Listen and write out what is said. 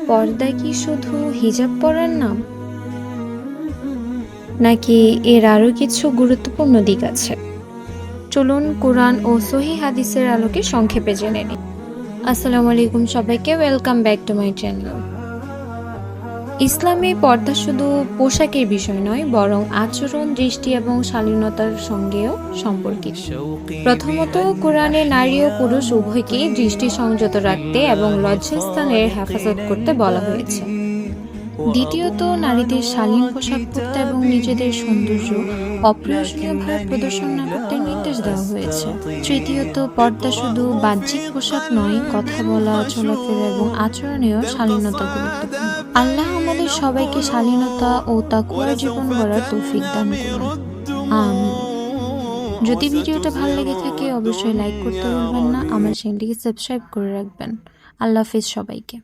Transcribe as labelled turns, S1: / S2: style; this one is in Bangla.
S1: পর্দা কি শুধু হিজাব পরার নাম, নাকি এর আরো কিছু গুরুত্বপূর্ণ দিক আছে? চলুন কোরআন ও সহিহ হাদিসের আলোকে সংক্ষেপে জেনে নিই। আসসালামু আলাইকুম সবাইকে, welcome back to my channel. ইসলামে পর্দা শুধু পোশাকের বিষয় নয়, বরং আচরণ, দৃষ্টি এবং শালীনতার সঙ্গেও সম্পর্কিত। প্রথমত, কোরআনে নারী ও পুরুষ উভয়কেই দৃষ্টি সংযত রাখতে এবং লজ্জাস্থানের হেফাজত করতে বলা হয়েছে। দ্বিতীয়ত, নারীদের শালীন পোশাক পরতে এবং নিজেদের সৌন্দর্য অপ্রয়োজনীয়ভাবে প্রদর্শন না করতে নির্দেশ দেওয়া হয়েছে। তৃতীয়ত, পর্দা শুধু বাহ্যিক পোশাক নয়, কথা বলা, চলাফেরা এবং আচরণেও শালীনতা গুরুত্বপূর্ণ। আল্লাহ আমাদের সবাইকে শালীনতা ও তাকওয়ার জীবন গড়ার তৌফিক দান করুন। আমিন। যদি ভিডিওটা ভালো লেগে থাকে অবশ্যই লাইক করতে ভুলবেন না, আমার চ্যানেলটিকে সাবস্ক্রাইব করে রাখবেন। আল্লাহ হাফেজ সবাইকে।